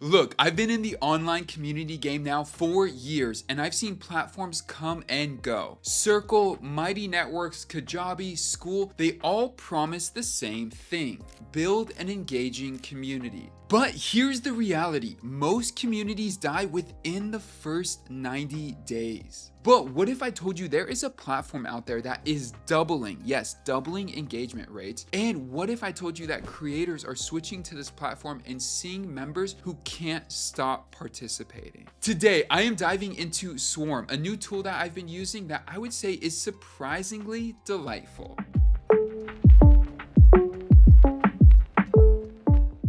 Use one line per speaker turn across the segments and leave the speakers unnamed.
Look, I've been in the online community game now for years, and I've seen platforms come and go. Circle, Mighty Networks, Kajabi, School, they all promise the same thing: build an engaging community. But here's the reality: most communities die within the first 90 days. But what if I told you there is a platform out there that is doubling, yes, doubling engagement rates? And what if I told you that creators are switching to this platform and seeing members who can't stop participating? Today, I am diving into Swarm, a new tool that I've been using that I would say is surprisingly delightful.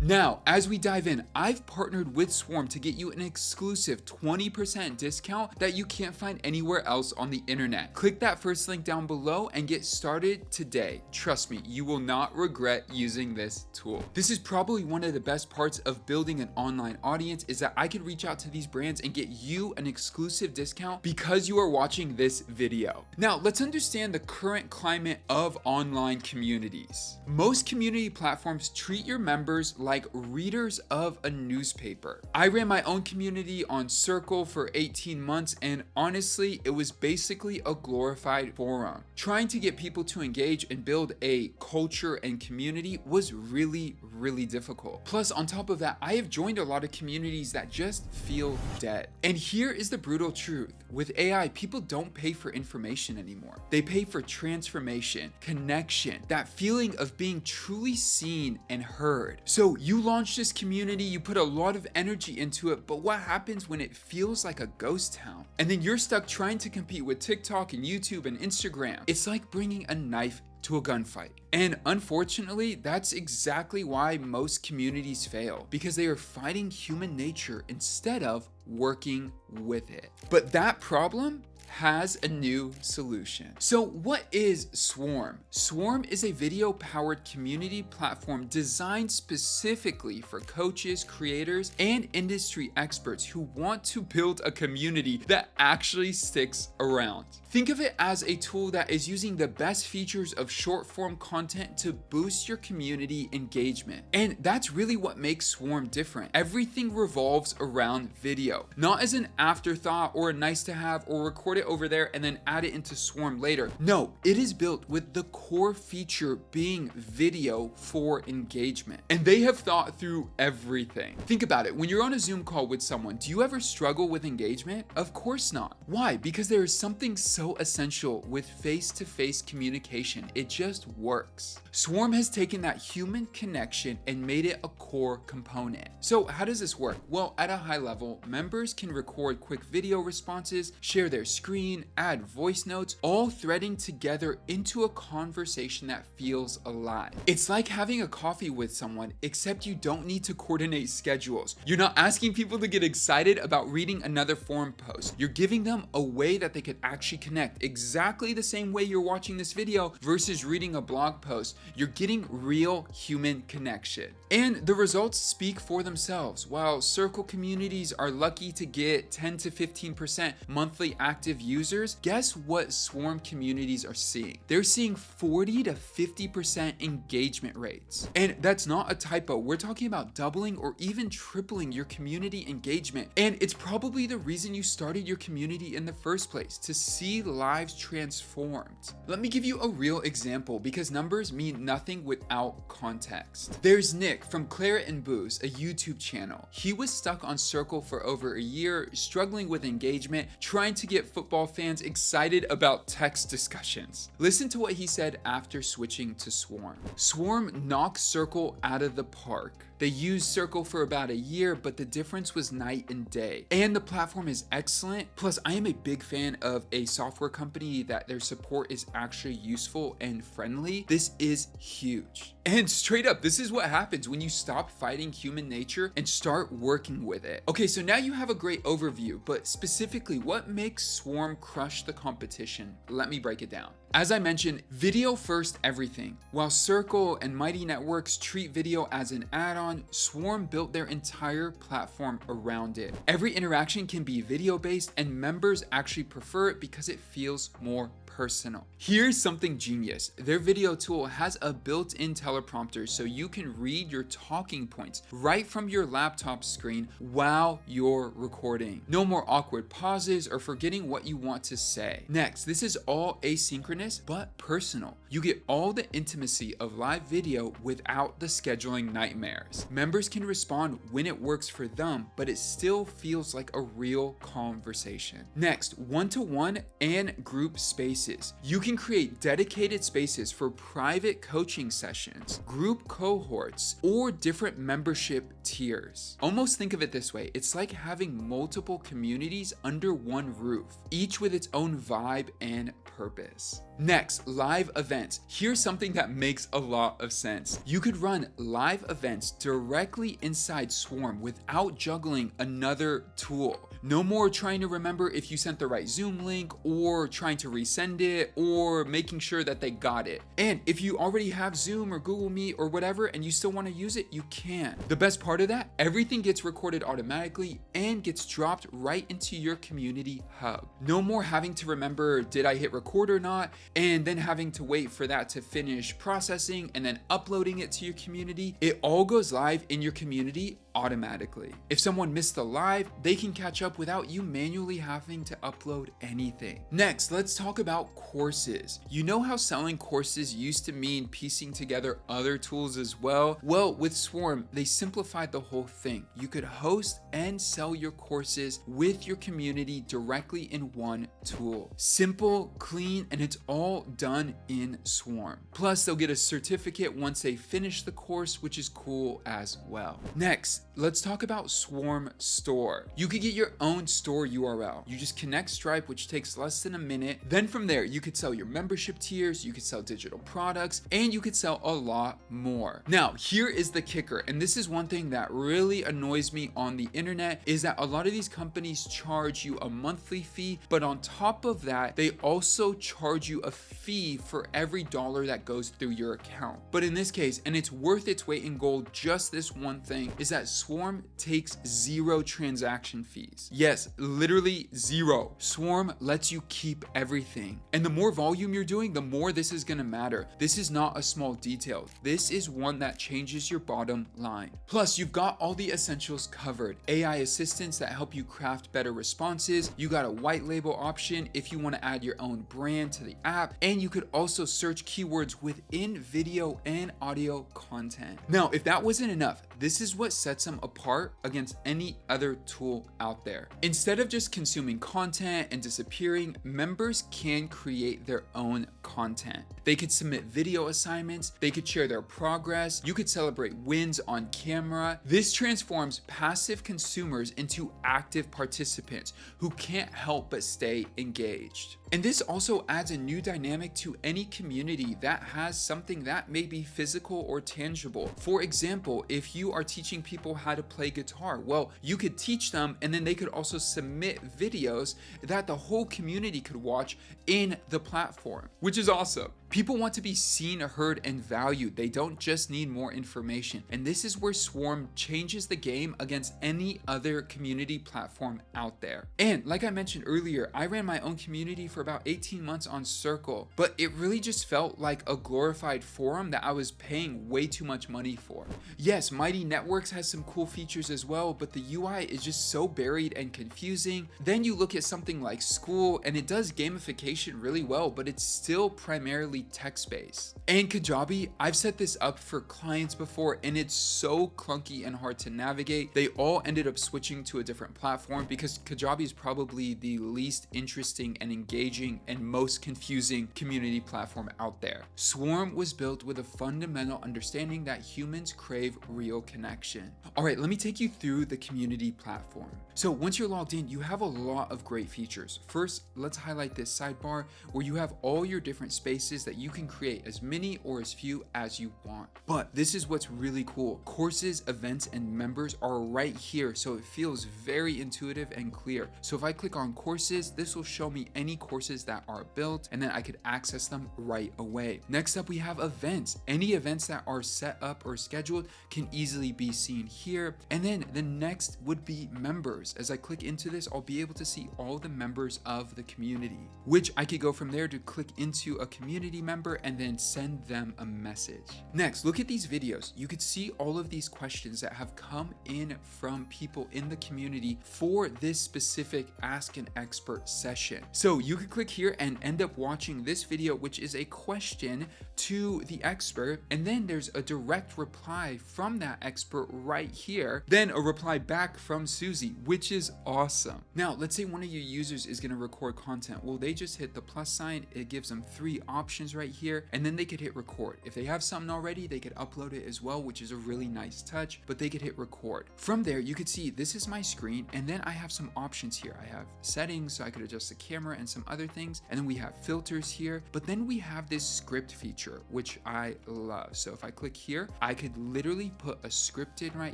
Now, as we dive in, I've partnered with Swarm to get you an exclusive 20% discount that you can't find anywhere else on the internet. Click that first link down below and get started today. Trust me, you will not regret using this tool. This is probably one of the best parts of building an online audience, is that I can reach out to these brands and get you an exclusive discount because you are watching this video. Now, let's understand the current climate of online communities. Most community platforms treat your members like readers of a newspaper. I ran my own community on Circle for 18 months, and honestly, it was basically a glorified forum. Trying to get people to engage and build a culture and community was really difficult. Plus, on top of that, I have joined a lot of communities that just feel dead. And here is the brutal truth: with AI, people don't pay for information anymore. They pay for transformation, connection, that feeling of being truly seen and heard. So you launch this community, you put a lot of energy into it, but what happens when it feels like a ghost town? And then you're stuck trying to compete with TikTok and YouTube and Instagram. It's like bringing a knife to a gunfight. And unfortunately, that's exactly why most communities fail, because they are fighting human nature instead of working with it. But that problem has a new solution. So what is Swarm? Swarm is a video-powered community platform designed specifically for coaches, creators, and industry experts who want to build a community that actually sticks around. Think of it as a tool that is using the best features of short-form content to boost your community engagement. And that's really what makes Swarm different. Everything revolves around video, not as an afterthought or a nice to have or record it over there and then add it into Swarm later. No, it is built with the core feature being video for engagement. And they have thought through everything. Think about it. When you're on a Zoom call with someone, do you ever struggle with engagement? Of course not. Why? Because there is something so essential with face-to-face communication. It just works. Swarm has taken that human connection and made it a core component. So how does this work? Well, at a high level, members can record quick video responses, share their screen, add voice notes, all threading together into a conversation that feels alive. It's like having a coffee with someone, except you don't need to coordinate schedules. You're not asking people to get excited about reading another forum post. You're giving them a way that they could actually connect, exactly the same way you're watching this video versus reading a blog post. You're getting real human connection. And the results speak for themselves. While Circle communities are lucky to get 10 to 15% monthly active users, guess what Swarm communities are seeing? They're seeing 40 to 50% engagement rates. And that's not a typo. We're talking about doubling or even tripling your community engagement. And it's probably the reason you started your community in the first place, to see lives transformed. Let me give you a real example, because numbers mean nothing without context. There's Nick from Claret and Booze, a YouTube channel. He was stuck on Circle for over a year, struggling with engagement, trying to get football fans excited about text discussions. Listen to what he said after switching to Swarm. Swarm knocked Circle out of the park. They used Circle for about a year, but the difference was night and day. And the platform is excellent. Plus, I am a big fan of a software company that their support is actually useful and friendly. This is huge. And straight up, this is what happens when you stop fighting human nature and start working with it. Okay, so now you have a great overview, but specifically, what makes Swarm crush the competition? Let me break it down. As I mentioned, video first everything. While Circle and Mighty Networks treat video as an add-on, Swarm built their entire platform around it. Every interaction can be video-based, and members actually prefer it because it feels more personal. Here's something genius. Their video tool has a built-in teleprompter so you can read your talking points right from your laptop screen while you're recording. No more awkward pauses or forgetting what you want to say. Next, this is all asynchronous but personal. You get all the intimacy of live video without the scheduling nightmares. Members can respond when it works for them, but it still feels like a real conversation. Next, one-to-one and group spaces. You can create dedicated spaces for private coaching sessions, group cohorts, or different membership tiers. Almost think of it this way. It's like having multiple communities under one roof, each with its own vibe and purpose. Next, live events. Here's something that makes a lot of sense. You could run live events directly inside Swarm without juggling another tool. No more trying to remember if you sent the right Zoom link or trying to resend it or making sure that they got it. And if you already have Zoom or Google Meet or whatever and you still want to use it, you can. The best part of that, everything gets recorded automatically and gets dropped right into your community hub. No more having to remember, did I hit record or not? And then having to wait for that to finish processing and then uploading it to your community. It all goes live in your community automatically. If someone missed the live, they can catch up without you manually having to upload anything. Next, let's talk about courses. You know how selling courses used to mean piecing together other tools as well? Well, with Swarm, they simplified the whole thing. You could host and sell your courses with your community directly in one tool. Simple, clean, and it's all done in Swarm. Plus, they'll get a certificate once they finish the course, which is cool as well. Next, let's talk about Swarm Store. You could get your own store URL. You just connect Stripe, which takes less than a minute. Then from there, you could sell your membership tiers, you could sell digital products, and you could sell a lot more. Now, here is the kicker, and this is one thing that really annoys me on the internet, is that a lot of these companies charge you a monthly fee, but on top of that, they also charge you a fee for every dollar that goes through your account. But in this case, and it's worth its weight in gold, just this one thing, is that Swarm takes 0 transaction fees. Yes, literally 0. Swarm lets you keep everything. And the more volume you're doing, the more this is gonna matter. This is not a small detail. This is one that changes your bottom line. Plus, you've got all the essentials covered. AI assistants that help you craft better responses. You got a white label option if you want to add your own brand to the app. And you could also search keywords within video and audio content. Now, if that wasn't enough, this is what sets them apart against any other tool out there. Instead of just consuming content and disappearing, members can create their own content. They could submit video assignments, they could share their progress, you could celebrate wins on camera. This transforms passive consumers into active participants who can't help but stay engaged. And this also adds a new dynamic to any community that has something that may be physical or tangible. For example, if you are teaching people how to play guitar, well, you could teach them and then they could also submit videos that the whole community could watch in the platform, which is awesome. People want to be seen, heard, and valued. They don't just need more information. And this is where Swarm changes the game against any other community platform out there. And like I mentioned earlier, I ran my own community for about 18 months on Circle, but it really just felt like a glorified forum that I was paying way too much money for. Yes, Mighty Networks has some cool features as well, but the UI is just so buried and confusing. Then you look at something like School, and it does gamification really well, but it's still primarily text-based. And Kajabi, I've set this up for clients before, and it's so clunky and hard to navigate. They all ended up switching to a different platform because Kajabi is probably the least interesting and engaging and most confusing community platform out there. Swarm was built with a fundamental understanding that humans crave real connection. All right, let me take you through the community platform. So once you're logged in, you have a lot of great features. First, let's highlight this sidebar where you have all your different spaces that you can create as many or as few as you want. But this is what's really cool. Courses, events, and members are right here, so it feels very intuitive and clear. So if I click on courses, this will show me any courses that are built, and then I could access them right away. Next up, we have events. Any events that are set up or scheduled can easily be seen here. And then the next would be members. As I click into this, I'll be able to see all the members of the community, which I could go from there to click into a community member and then send them a message. Next, look at these videos. You could see all of these questions that have come in from people in the community for this specific Ask an Expert session. So you could click here and end up watching this video, which is a question to the expert, and then there's a direct reply from that expert right here, then a reply back from Susie, which is awesome. Now, let's say one of your users is going to record content. Well, they just hit the plus sign. It gives them 3 options right here, and then they could hit record. If they have something already, they could upload it as well, which is a really nice touch, but they could hit record. From there, you could see this is my screen, and then I have some options here. I have settings, so I could adjust the camera and some other things, and then we have filters here, but then we have this script feature, which I love. So if I click here, I could literally put a script in right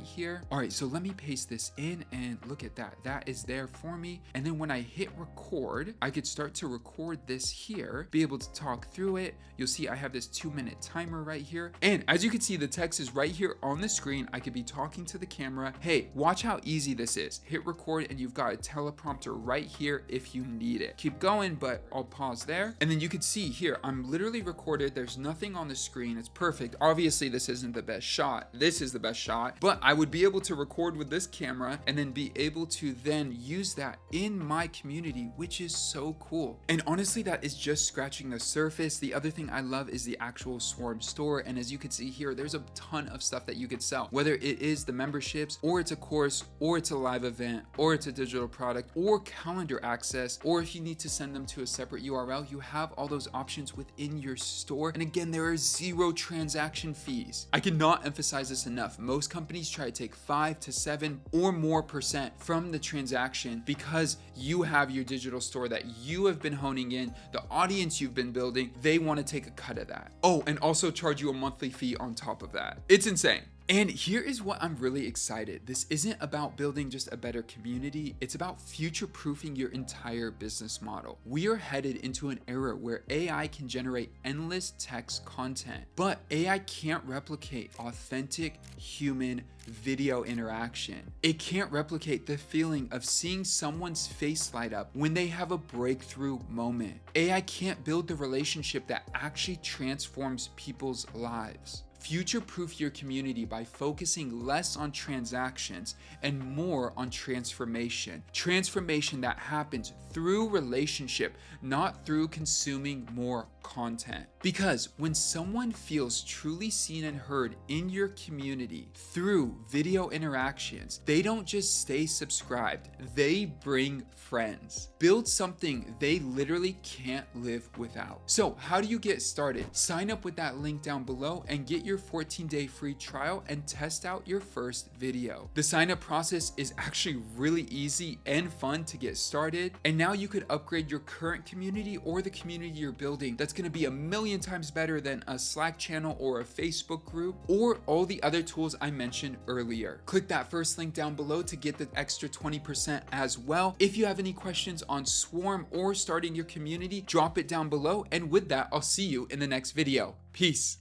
here. All right, so let me paste this in, and look at that. That is there for me. And then when I hit record, I could start to record this here, be able to talk through it. You'll see I have this 2-minute timer right here. And as you can see, the text is right here on the screen. I could be talking to the camera. Hey, watch how easy this is. Hit record, and you've got a teleprompter right here if you need it. Keep going, but I'll pause there. And then you could see here, I'm literally recorded. There's nothing on the screen. It's perfect. Obviously, this isn't the best shot. This is the best shot, but I would be able to record with this camera and then be able to then use that in my community, which is so cool. And honestly, that is just scratching the surface. The other thing I love is the actual Swarm store. And as you can see here, there's a ton of stuff that you could sell, whether it is the memberships, or it's a course, or it's a live event, or it's a digital product, or calendar access, or if you need to send them to a separate URL, you have all those options within your store. And again, there are 0 transaction fees. I cannot emphasize this enough. Most companies try to take 5 to 7 or more % from the transaction because you have your digital store that you have been honing in, the audience you've been building, they want to take a cut of that. Oh, and also charge you a monthly fee on top of that. It's insane. And here is what I'm really excited. This isn't about building just a better community. It's about future-proofing your entire business model. We are headed into an era where AI can generate endless text content, but AI can't replicate authentic human video interaction. It can't replicate the feeling of seeing someone's face light up when they have a breakthrough moment. AI can't build the relationship that actually transforms people's lives. Future-proof your community by focusing less on transactions and more on transformation. Transformation that happens through relationship, not through consuming more content. Because when someone feels truly seen and heard in your community through video interactions, they don't just stay subscribed, they bring friends. Build something they literally can't live without. So how do you get started? Sign up with that link down below and get your 14-day free trial and test out your first video. The sign up process is actually really easy and fun to get started. And now you could upgrade your current community or the community you're building. That's going to be a million times better than a Slack channel or a Facebook group or all the other tools I mentioned earlier. Click that first link down below to get the extra 20% as well. If you have any questions on Swarm or starting your community, drop it down below. And with that, I'll see you in the next video. Peace.